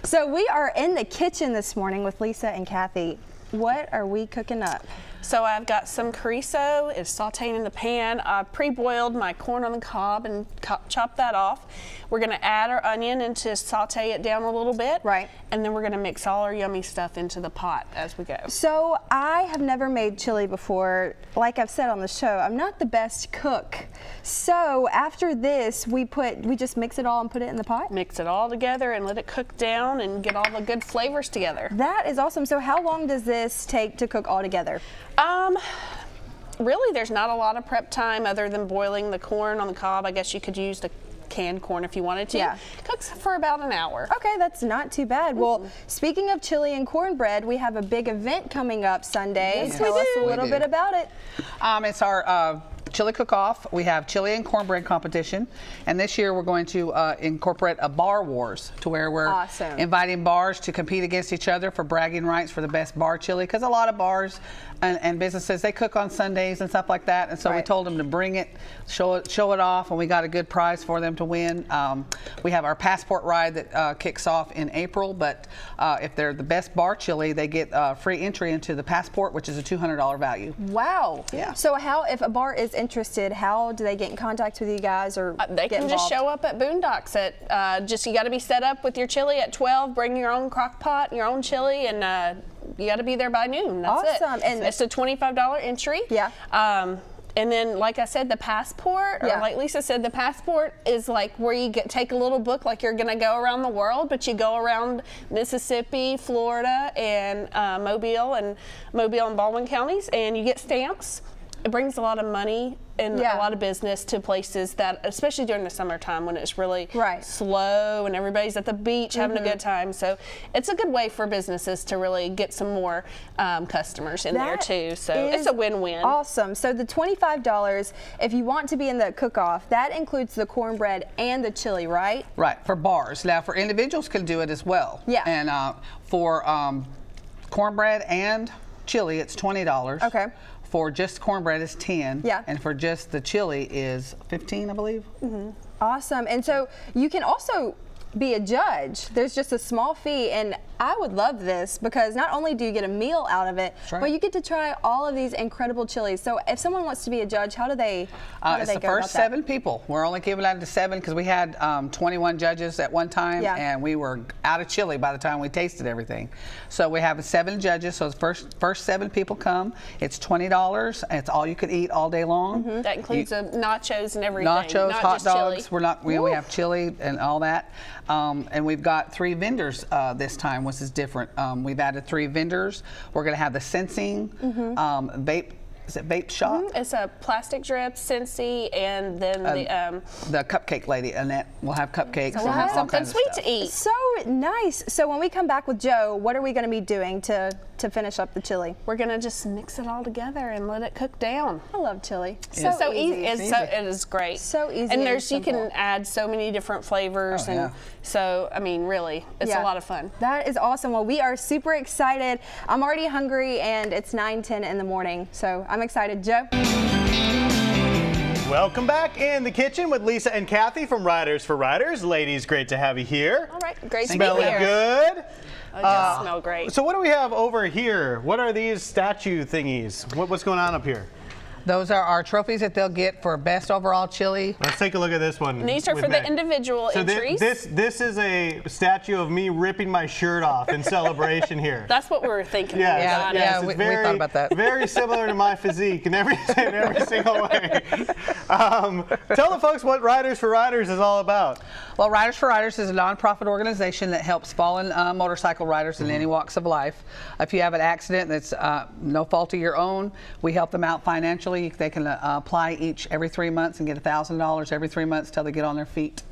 So we are in the kitchen this morning with Lisa and Kathy. What are we cooking up? So I've got some chorizo. It's sauteing in the pan. I pre-boiled my corn on the cob and chopped that off. We're going to add our onion and just saute it down a little bit. Right. And then we're going to mix all our yummy stuff into the pot as we go. So I have never made chili before. Like I've said on the show, I'm not the best cook. So after this, we just mix it all and put it in the pot? Mix it all together and let it cook down and get all the good flavors together. That is awesome. So how long does this take to cook all together? Really, there's not a lot of prep time other than boiling the corn on the cob. I guess you could use the canned corn if you wanted to. Yeah. Cooks for about an hour. Okay, that's not too bad. Well, speaking of chili and cornbread, we have a big event coming up Sunday. Yes, Tell us a little bit about it. It's our chili cook-off. We have chili and cornbread competition, and this year we're going to incorporate a bar wars to where we're inviting bars to compete against each other for bragging rights for the best bar chili, because a lot of bars and businesses, they cook on Sundays and stuff like that, and so we told them to bring it, show it off, and we got a good prize for them to win. We have our passport ride that kicks off in April, but if they're the best bar chili, they get free entry into the passport, which is a $200 value. Wow. Yeah. So if a bar is interested, how do they get in contact with you guys, or they can just show up at Boondocks at you got to be set up with your chili at 12, bring your own crock pot, your own chili, and you got to be there by noon. That's awesome. it. And it's a $25 entry. Yeah. And then, like I said, the passport, or like Lisa said, the passport is like where you take a little book like you're going to go around the world, but you go around Mississippi, Florida, and Mobile and Baldwin counties, and you get stamps. It brings a lot of money and a lot of business to places that, especially during the summertime when it's really slow and everybody's at the beach having a good time. So it's a good way for businesses to really get some more customers in there too. So it's a win-win. Awesome. So the $25, if you want to be in the cook-off, that includes the cornbread and the chili, right? Right, for bars. Now for individuals can do it as well. Yeah. And for cornbread and chili, it's $20. Okay. For just cornbread is 10, Yeah. and for just the chili is 15, I believe. Awesome. And so you can also be a judge. There's just a small fee, and I would love this because not only do you get a meal out of it, but you get to try all of these incredible chilies. So if someone wants to be a judge, how do they it's the first 7 people. We're only giving out to 7 because we had 21 judges at one time, and we were out of chili by the time we tasted everything. So we have 7 judges. So the first 7 people come. It's $20. It's all you could eat all day long. That includes nachos and everything. Nachos, not hot just dogs. Chili. We have chili and all that. And we've got 3 vendors this time, which is different. We've added 3 vendors. We're going to have the sensing vape. Is it vape shop? It's a plastic drip, Scentsy, and then the cupcake lady, Annette, will have cupcakes. So we'll have something sweet to eat. So nice. So when we come back with Joe, what are we going to be doing to finish up the chili? We're going to just mix it all together and let it cook down. I love chili. So easy. It is great. So easy. And you can add so many different flavors, so I mean, really, it's a lot of fun. That is awesome. Well, we are super excited. I'm already hungry, and it's 9:10 in the morning, so I'm excited. Joe? Welcome back in the kitchen with Lisa and Kathy from Riders for Riders. Ladies, great to have you here. All right, great to be Smelling here. good. It does smell great. So what do we have over here? What are these statue thingies? What's going on up here? Those are our trophies that they'll get for best overall chili. Let's take a look at this one. And these are for the individual entries. This is a statue of me ripping my shirt off in celebration here. That's what we were thinking. We thought about that. Very similar to my physique in every single way. Tell the folks what Riders for Riders is all about. Well, Riders for Riders is a nonprofit organization that helps fallen motorcycle riders in any walks of life. If you have an accident that's no fault of your own, we help them out financially. They can apply every 3 months and get $1,000 every 3 months till they get on their feet.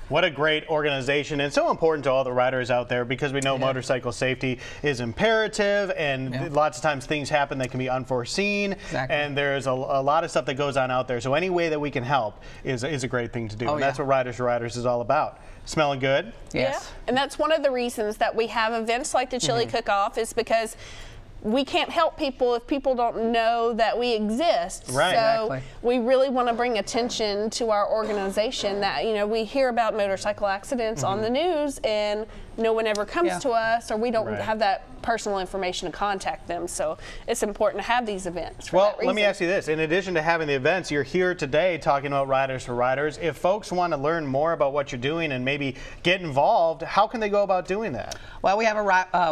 What a great organization, and so important to all the riders out there, because we know motorcycle safety is imperative, and lots of times things happen that can be unforeseen, and there's a lot of stuff that goes on out there. So any way that we can help is a great thing to do, and that's what Riders for Riders is all about. Smelling good? Yes. Yeah, and that's one of the reasons that we have events like the Chili Cook-Off, is because we can't help people if people don't know that we exist. Right. So we really want to bring attention to our organization that, we hear about motorcycle accidents on the news, and no one ever comes to us, or we don't have that personal information to contact them. So it's important to have these events. Well, let me ask you this. In addition to having the events, you're here today talking about Riders for Riders. If folks want to learn more about what you're doing and maybe get involved, how can they go about doing that? Well, we have a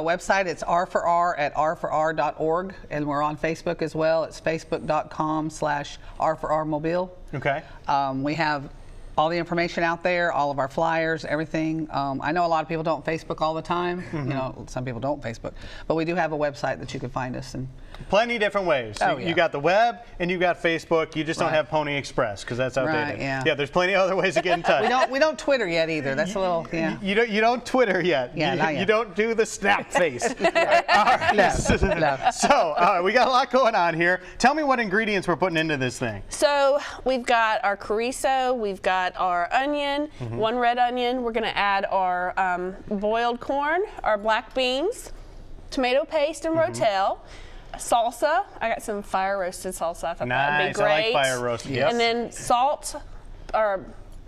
website. It's R4R at r4r.org, and we're on Facebook as well. It's facebook.com/R4RMobile. Okay. We have all the information out there, all of our flyers, everything. I know a lot of people don't Facebook all the time. You know, some people don't Facebook, but we do have a website that you can find us. And plenty different ways. You got the web and you got Facebook. You just don't have Pony Express because that's outdated. Yeah, there's plenty of other ways to get in touch. we don't Twitter yet either. That's a little You don't Twitter yet. Yeah, not yet. You don't do the snap face. No. So we got a lot going on here. Tell me what ingredients we're putting into this thing. So we've got our chorizo, we've got our onion, 1 red onion. We're going to add our boiled corn, our black beans, tomato paste and rotel. Salsa. I got some fire roasted salsa. I thought that would be great. I like fire roasted. Yes. And then salt or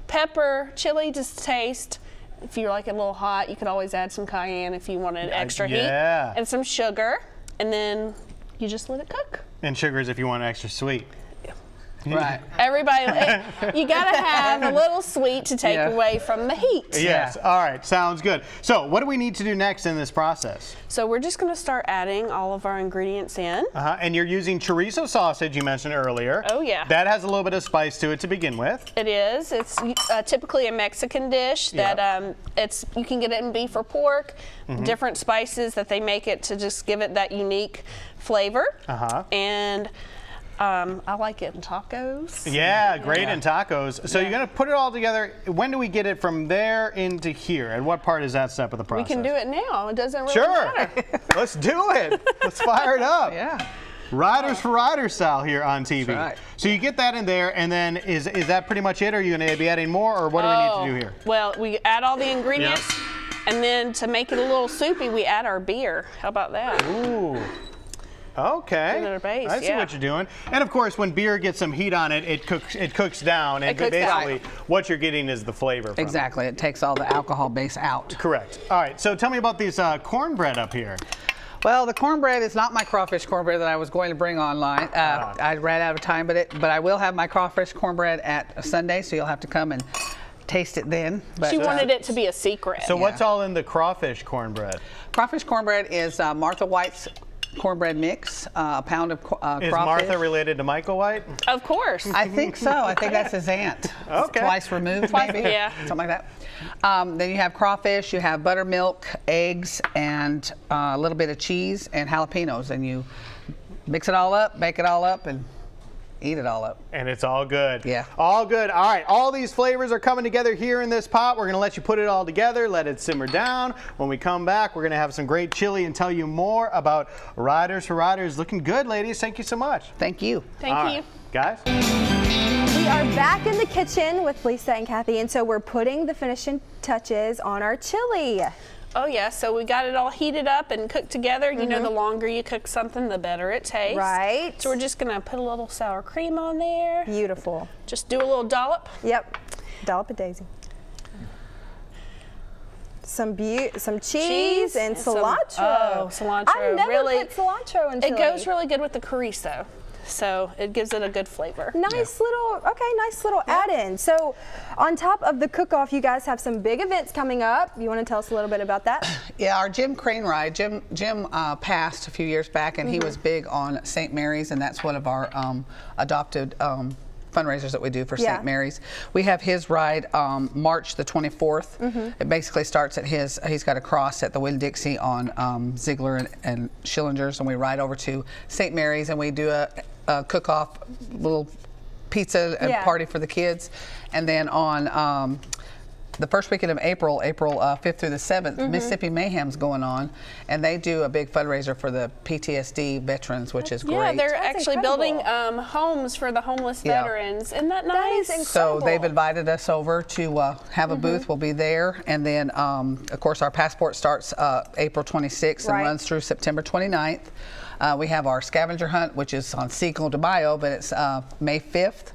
pepper, chili to taste. If you like it a little hot, you could always add some cayenne if you wanted extra heat. And some sugar. And then you just let it cook. And sugars if you want extra sweet. Right. Everybody, you got to have a little sweet to take away from the heat. Yes. All right. Sounds good. So what do we need to do next in this process? So we're just going to start adding all of our ingredients in. And you're using chorizo sausage you mentioned earlier. Oh, yeah. That has a little bit of spice to it to begin with. It is. It's typically a Mexican dish that you can get it in beef or pork. Different spices that they make it to just give it that unique flavor. And I like it in tacos. Yeah, great in tacos. So you're going to put it all together. When do we get it from there into here? And what part is that step of the process? We can do it now. It doesn't really matter. Let's do it. Let's fire it up. Yeah. Riders for Riders style here on TV. That's right. So you get that in there, and then is that pretty much it? Or are you going to be adding more, or what do we need to do here? Well, we add all the ingredients, and then to make it a little soupy, we add our beer. How about that? Ooh. Okay, base, I see what you're doing. And of course, when beer gets some heat on it, it cooks down, and basically what you're getting is the flavor from Exactly, it takes all the alcohol base out. Correct. All right, so tell me about these cornbread up here. Well, the cornbread is not my crawfish cornbread that I was going to bring online. I ran out of time, but I will have my crawfish cornbread at Sunday, so you'll have to come and taste it then. But she wanted it to be a secret. So what's all in the crawfish cornbread? Crawfish cornbread is Martha White's cornbread mix, a pound of crawfish. Is Martha related to Michael White? Of course. I think so. I think that's his aunt. Okay. Twice removed, maybe. Something like that. Then you have crawfish, you have buttermilk, eggs, and a little bit of cheese and jalapenos. And you mix it all up, bake it all up, and eat it all up. And it's all good. Yeah. All good. All right. All these flavors are coming together here in this pot. We're going to let you put it all together, let it simmer down. When we come back, we're going to have some great chili and tell you more about Riders for Riders. Looking good, ladies. Thank you so much. Thank you. Thank you. Guys? We are back in the kitchen with Lisa and Kathy, and so we're putting the finishing touches on our chili. Oh yeah, so we got it all heated up and cooked together. You know, the longer you cook something, the better it tastes. Right. So we're just gonna put a little sour cream on there. Beautiful. Just do a little dollop. Yep. Dollop of daisy. Some cheese and cilantro. Cilantro. I've never put cilantro in chili. It goes really good with the chorizo. So it gives it a good flavor. Nice little add-in. So on top of the cook-off, you guys have some big events coming up. You want to tell us a little bit about that? Yeah, our Jim Crane ride. Jim passed a few years back, and he was big on St. Mary's, and that's one of our adopted fundraisers that we do for St. Mary's. We have his ride March the 24th. It basically starts at he's got a cross at the Winn-Dixie on Ziegler and Schillinger's, and we ride over to St. Mary's, and we do a cook-off little pizza and party for the kids. And then on the first weekend of April 5th through the 7th, Mississippi Mayhem's going on, and they do a big fundraiser for the PTSD veterans, which is great. Yeah, they're actually building homes for the homeless veterans. Isn't that nice? That is incredible. So they've invited us over to have a booth. We'll be there. And then, of course, our passport starts April 26th and runs through September 29th. We have our scavenger hunt, which is on Cinco de Mayo, but it's May 5th.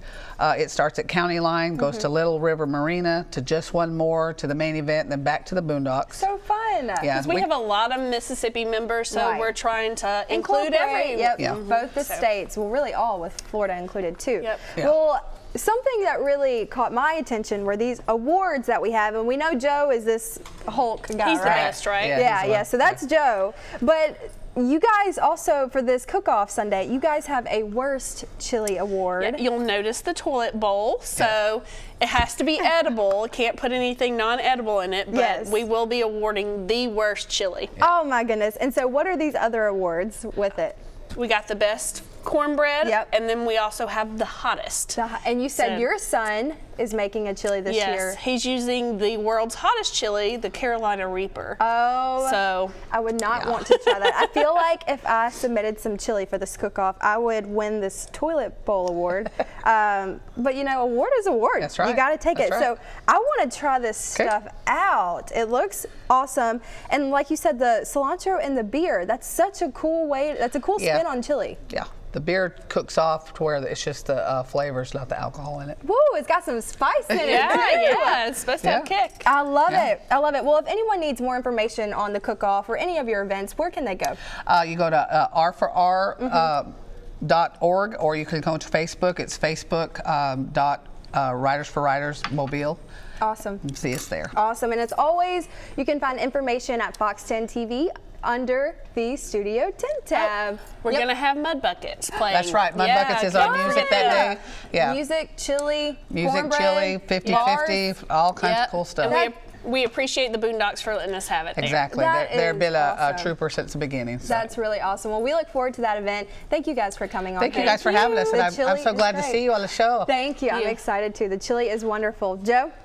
It starts at County Line, goes to Little River Marina, to Just One More, to the main event, and then back to the Boondocks. So fun. Yeah, we have a lot of Mississippi members, so we're trying to include everyone. Both the states, well, really all, with Florida included too. Yep. Yeah. Well, something that really caught my attention were these awards that we have, and we know Joe is this Hulk guy. He's the best, right? Yeah. So that's Joe, but you guys also, for this cook-off Sunday, you guys have a worst chili award. Yeah, you'll notice the toilet bowl, so it has to be edible. Can't put anything non-edible in it, but we will be awarding the worst chili. Oh my goodness. And so what are these other awards with it? We got the best cornbread, and then we also have the hottest. And you said your son is making a chili this year. Yes, he's using the world's hottest chili, the Carolina Reaper. Oh, so I would not want to try that. I feel like if I submitted some chili for this cook-off, I would win this toilet bowl award. But you know, award is award. That's right. You got to take it. So I want to try this stuff out. It looks awesome. And like you said, the cilantro and the beer, that's such a cool way, that's a cool spin on chili. Yeah. The beer cooks off to where it's just the flavors, not the alcohol in it. Woo, it's got some spice in it. Yeah, it's supposed to have kick. I love it. I love it. Well, if anyone needs more information on the cook-off or any of your events, where can they go? You go to r4r.org, or you can go to Facebook. It's facebook.Writers for Writers Mobile. Awesome. See us there. Awesome. And as always, you can find information at Fox 10 TV under the Studio 10 tab. We're going to have Mud Buckets playing. That's right. Mud Buckets is our music that day. Yeah. Music, chili, music, chili, 50-50, all kinds of cool stuff. And we appreciate the Boondocks for letting us have it there. Exactly. They've been a trooper since the beginning. So. That's really awesome. Well, we look forward to that event. Thank you guys for coming on. Thank you guys for having us. And I'm so glad to see you on the show. Thank you. I'm excited too. The chili is wonderful. Joe?